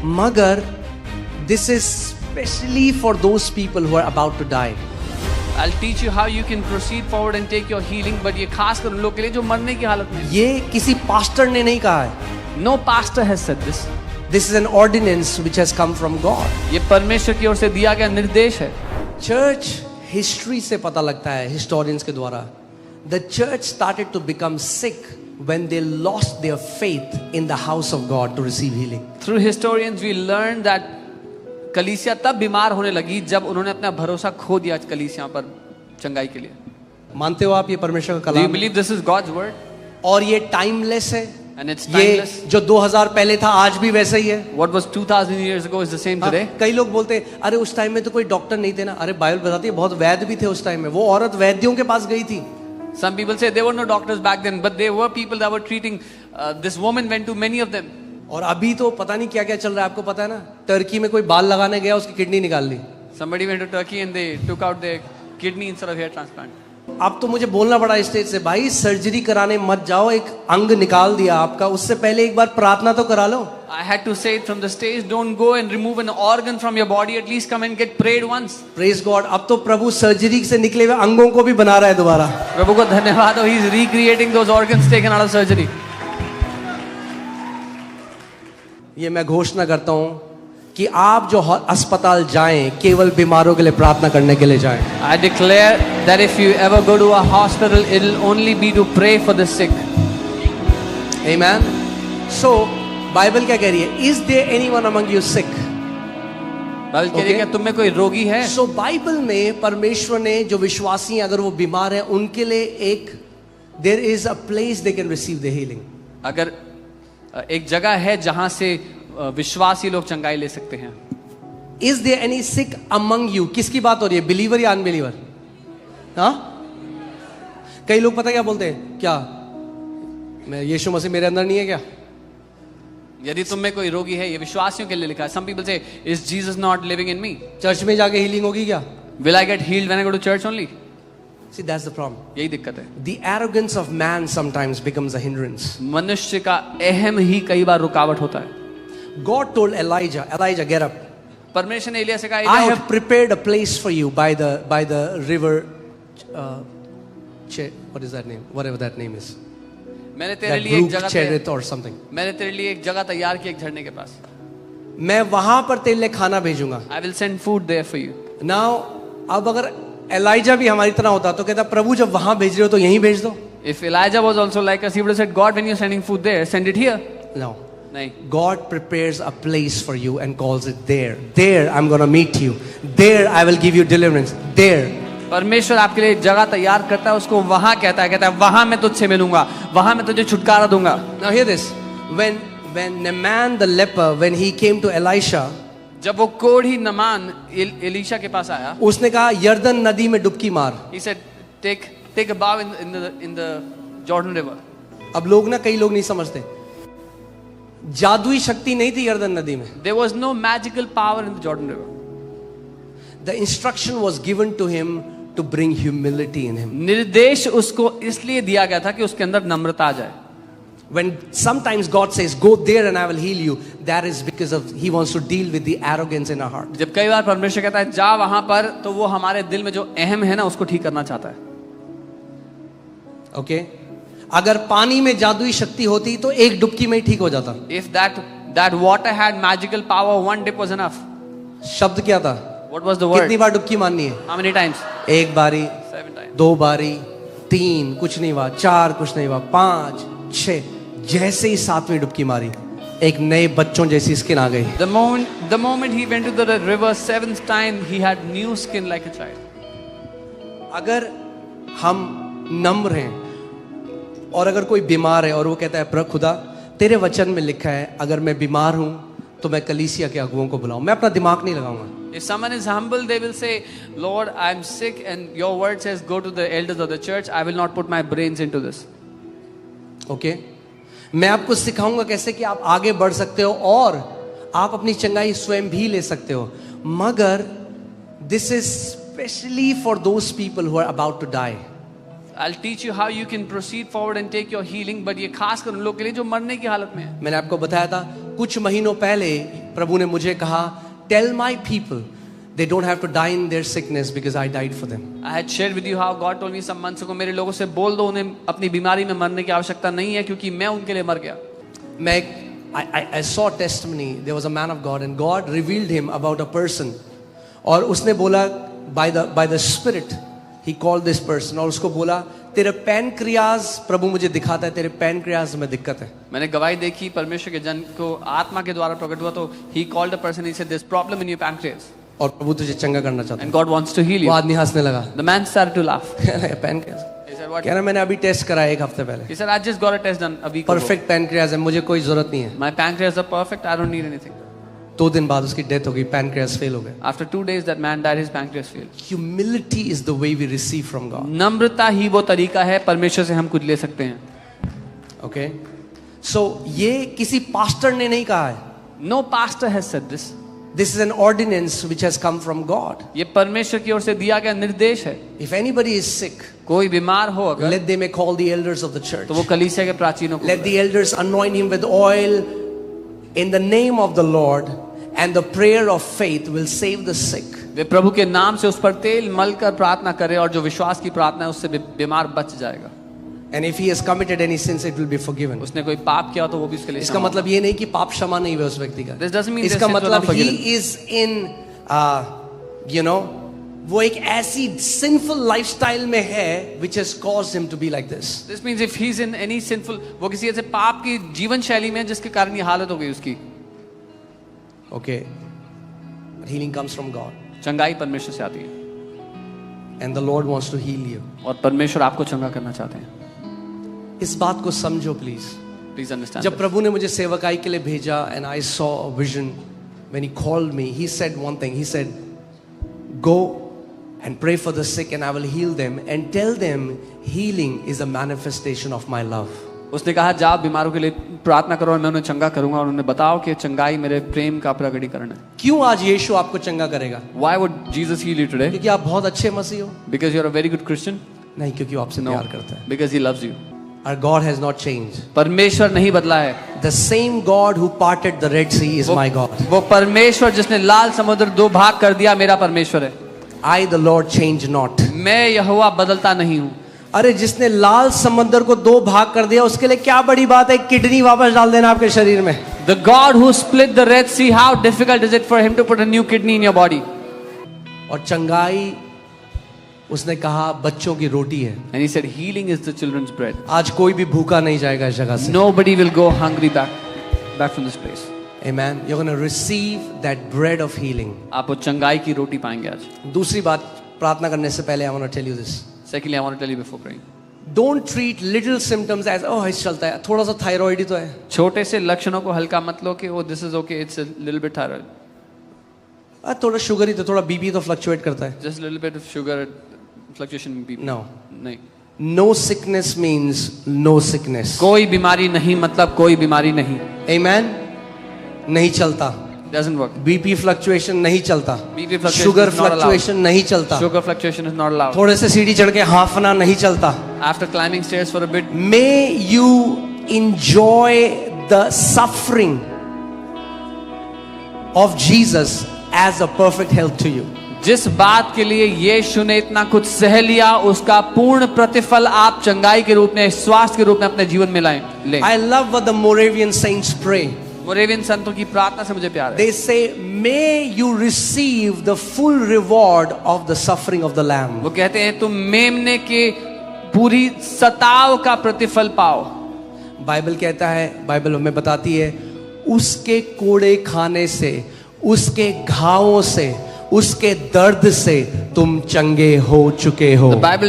मगर this is specially for those people who are about to die. I'll teach you how you can proceed forward and take your healing, but ये खास कर उन लोग के लिए जो मरने की हालत में हैं। ये किसी पास्टर ने नहीं कहा है. No pastor has said this. This is an ordinance which has come from God. ये परमेश्वर की ओर से दिया गया निर्देश है। Church history से पता लगता है, historians के द्वारा. The church started to become sick when they lost their faith in the house of God to receive healing. Through historians we learned that कलीसिया तब बीमार होने लगी जब उन्होंने अपना भरोसा खो दिया कलीसिया पर चंगाई के लिए। मानते हो आप ये परमेश्वर का Do you Kalam? believe this is God's word? और ये टाइमलेस है. And it's ये timeless. जो 2000 पहले था आज भी वैसा ही है. What was 2000 years ago is the same today. कई लोग बोलते हैं अरे उस टाइम में तो कोई डॉक्टर नहीं थे ना. अरे बाइबल बताती है बहुत वैद्य भी थे उस टाइम में. वो औरत वैद्यों के पास गई थी. Some people say there were no doctors back then, but there were people that were treating. This woman went to many of them. और अभी तो पता नहीं क्या क्या चल रहा है. आपको पता है ना, टर्की में कोई बाल लगाने गया उसकी किडनी निकाल ली. Somebody went to Turkey and they took out their kidney instead of hair transplant. अब तो मुझे बोलना पड़ा स्टेज से, भाई सर्जरी कराने मत जाओ, एक अंग निकाल दिया आपका, उससे पहले एक बार प्रार्थना तो करा लो. I had to say it from the stage, don't go and remove an organ from your body, at least come and get prayed once. Praise God. अब तो प्रभु सर्जरी से निकले हुए अंगों को भी बना रहा है दोबारा. प्रभु को धन्यवाद हो, he is recreating those organs taken out of surgery. ये मैं घोषणा करता हूं कि आप जो अस्पताल जाएं केवल बीमारों के लिए प्रार्थना करने के लिए जाएं. I declare that if you ever go to a hospital, it'll only be to pray for the sick. Amen. So Bible क्या कह रही है? Is there anyone among you sick? Bible कह रही है कि तुम में कोई रोगी है? So बाइबल में परमेश्वर ने जो विश्वासी अगर वो बीमार है उनके लिए एक there is a place they can receive the healing. अगर एक जगह है जहां से विश्वासी लोग चंगाई ले सकते हैं. Is there any sick among you? किसकी बात हो रही है? बिलीवर या अनबिलीवर? हाँ? कई लोग पता क्या बोलते हैं? क्या मैं यीशु मसीह मेरे अंदर नहीं है क्या? यदि तुम में कोई रोगी है, ये विश्वासियों के लिए लिखा है. Some people say, is Jesus not living in me? Church में जाके हीलिंग होगी क्या? Will I get healed when I go to church only? See, that's the problem. यही दिक्कत है. The arrogance of man sometimes becomes a hindrance. मनुष्य का अहम ही कई बार रुकावट होता है. God told Elijah, get up. परमेश्वर ने एलिया से कहा, I have prepared a place for you by the river. What is that name? Whatever that name is. मैंने तेरे That लिए एक brook, जगह Cherith or something. मैंने तेरे लिए एक जगह तैयार की एक झरने के पास. मैं वहां पर तेरे लिए खाना भेजूंगा. I will send food there for you. Now, अब अगर एलाइजा भी हमारी तरह होता तो कहता प्रभु जब वहां भेज रहे हो तो यहीं भेज दो. If Elijah was also like us, he would have said, God, when you're sending food there, send it here. No. नहीं. God prepares a place for you and calls it there. There I'm going to meet you. There I will give you deliverance. There. परमेश्वर आपके लिए एक जगह तैयार करता है, उसको वहां कहता है वहां मैं तुझसे मिलूंगा, वहां मैं तुझे छुटकारा दूंगा. Now hear this. When Naaman the leper, when he came to Elisha, जब वो कोढ़ी नमान एलीशा के पास आया, उसने कहा यर्दन नदी में डुबकी मार. he said, take a bath in the Jordan River. अब लोग ना, कई लोग नहीं समझते, जादुई शक्ति नहीं थी यर्दन नदी में. There was no magical power in the Jordan River. The instruction was given to him to bring humility in him. निर्देश उसको इसलिए दिया गया था कि उसके अंदर नम्रता आ जाए. When sometimes God says go there and I will heal you, that is because of he wants to deal with the arrogance in our heart. जब कई बार परमेश्वर कहता है जा वहां पर, तो वो हमारे दिल में जो अहम है ना उसको ठीक करना चाहता है. Okay? अगर पानी में जादुई शक्ति होती तो एक डुबकी में ही ठीक हो जाता. If that water had magical power, one dip was enough. शब्द क्या था? What was the word? कितनी बार डुबकी मारनी है? How many times? एक बारी, 7 times. 2 बारी, 3 कुछ नहीं हुआ, 4 कुछ नहीं हुआ, 5 6. जैसे ही 7वीं डुबकी मारी, एक नए बच्चों जैसी स्किन आ गई. The moment he went to the river 7th time, he had new skin like a child. अगर हम नम्र हैं और अगर कोई बीमार है और वो कहता है प्रभु खुदा तेरे वचन में लिखा है अगर मैं बीमार हूं तो मैं कलीसिया के अगुओं को बुलाऊं, मैं अपना दिमाग नहीं लगाऊंगा. If someone is humble, they will say, Lord, I'm sick and your word says go to the elders of the church. I will not put my brains into this. Okay? मैं आपको सिखाऊंगा कैसे कि आप आगे बढ़ सकते हो और आप अपनी चंगाई स्वयं भी ले सकते हो. मगर this is specially for those people who are about to die. I'll teach you how you can proceed forward and take your healing, but ये खास कर उन लोग के लिए जो मरने की हालत में है. मैंने आपको बताया था कुछ महीनों पहले प्रभु ने मुझे कहा, tell my people they don't have to die in their sickness because I died for them. I had shared with you how God told me some months ago, मेरे लोगों से बोल दो उन्हें अपनी बीमारी में मरने की आवश्यकता नहीं है क्योंकि मैं उनके लिए मर गया. I saw testimony. There was a man of God and God revealed him about a person. और उसने बोला by the Spirit he called this person और उसको बोला तेरे पैनक्रियाज प्रभु मुझे दिखाता है तेरे पैनक्रियाज में दिक्कत है. मैंने गवाही देखी परमेश्वर के जन को आत्मा के द्वारा प्रकट हुआ तो he called a person, he said there's problem in your pancreas और प्रभु तुझे चंगा करना चाहता है. and God wants to heal वो you. आदमी हंसने लगा. The man started to laugh. Pancreas He said what? कह रहा मैंने अभी टेस्ट कराया एक हफ्ते पहले. He said I just got a test done a week ago. Perfect pancreas है मुझे कोई जरूरत नहीं है. My pancreas are perfect, I don't need anything. 2 दिन बाद उसकी डेथ हो गई. पैनक्रियाज फेल हो गए. After 2 days that man died, his pancreas failed. Humility is the way we receive from God. नम्रता ही वो तरीका है परमेश्वर से हम कुछ ले सकते हैं. Okay? So ये किसी पास्टर ने नहीं कहा है. No pastor has said this. This is an ordinance which has come from God. ये परमेश्वर की ओर से दिया गया निर्देश है. If anybody is sick, कोई बीमार हो अगर let them call the elders of the church. तो वो कलीसिया के प्राचीनों को Let the elders anoint him with oil in the name of the Lord, and the prayer of faith will save the sick. वे प्रभु के नाम से उस पर तेल मलकर प्रार्थना करें और जो विश्वास की प्रार्थना है उससे बीमार बच जाएगा. And if he has committed any sins, it will be forgiven. उसने कोई पाप किया तो वो भी उसके लिए इसका मतलब ये नहीं कि पाप क्षमा नहीं हुआ उस व्यक्ति का. This doesn't mean इसका their sins were not मतलब he forgiven. is in वो एक ऐसी sinful lifestyle में है which has caused him to be like this. This means if he's in any sinful, वो किसी ऐसे पाप की जीवन शैली में है जिसके कारण ये हालत हो गई उसकी. Okay. Healing comes from God. चंगाई परमेश्वर से आती है And the Lord wants to heal you. और परमेश्वर आपको चंगा करना चाहते हैं. इस बात को समझो प्लीज. Please understand. जब प्रभु ने मुझे सेवकाई के लिए भेजा and I saw a vision when he called me, he said one thing. He said, go and pray for the sick and I will heal them and tell them healing is a manifestation of my love. उसने कहा जाओ बीमारों के लिए प्रार्थना करो और मैं उन्हें चंगा करूंगा और उन्हें बताओ कि चंगाई मेरे प्रेम का प्रकटीकरण है. क्यों आज यीशु आपको चंगा करेगा? Why would Jesus heal you today? क्योंकि आप बहुत अच्छे मसीह हो? Because you're a very good Christian? नहीं, क्योंकि वो आपसे No. प्यार करता है. Because he loves you. Our God has not changed. परमेश्वर नहीं बदला है. The same God who parted the Red Sea is my God. वो परमेश्वर जिसने लाल समुद्र 2 भाग कर दिया मेरा परमेश्वर है. I the Lord change not. मैं यहोवा बदलता नहीं हूँ. अरे जिसने लाल समंदर को 2 भाग कर दिया उसके लिए क्या बड़ी बात है किडनी वापस डाल देना आपके शरीर में. The God who split the Red Sea, how difficult is it for him to put a new kidney in your body? और चंगाई उसने कहा बच्चों की रोटी है. And he said healing is the children's bread. आज कोई भी भूखा नहीं जाएगा इस जगह से. Nobody will go hungry back from this place. Amen. You're going to receive that bread of healing. आप वो चंगाई की रोटी पाएंगे आज. दूसरी बात प्रार्थना करने से पहले I want to tell you this. Secondly, I want to tell you before praying. Don't treat little symptoms as oh इस चलता है थोड़ा सा थायराइड ही तो है. छोटे से लक्षणों को हल्का मत लो कि oh this is okay, it's a little bit thyroid. थोड़ा शुगर ही तो थोड़ा बीपी तो फ्लक्चुएट करता है. Just a little bit of sugar fluctuation in BP. No. नहीं. No sickness means no sickness. कोई बीमारी नहीं मतलब कोई बीमारी नहीं. Amen. नहीं चलता. Doesn't work. बीपी फ्लक्चुएशन नहीं चलता. BP fluctuation sugar is not allowed. Fluctuation नहीं चलता. Sugar fluctuation is not allowed. थोड़े से सीढ़ी चढ़ के हाफना नहीं चलता. After climbing stairs for a bit, May you enjoy the suffering of Jesus as a perfect health to you. जिस बात के लिए यीशु ने इतना कुछ सह लिया उसका पूर्ण प्रतिफल आप चंगाई के रूप में स्वास्थ्य के रूप में अपने जीवन में लाएं. I love what the Moravian saints pray. मोरेवियन संतों की प्रार्थना से मुझे प्यार है. They say, may you receive the full reward of the suffering of the Lamb. वो कहते हैं तुम मेमने के पूरी सताव का प्रतिफल पाओ. बाइबल कहता है, बाइबल हमें बताती है, उसके कोड़े खाने से, उसके घावों से, उसके दर्द से तुम चंगे हो चुके हो. The Bible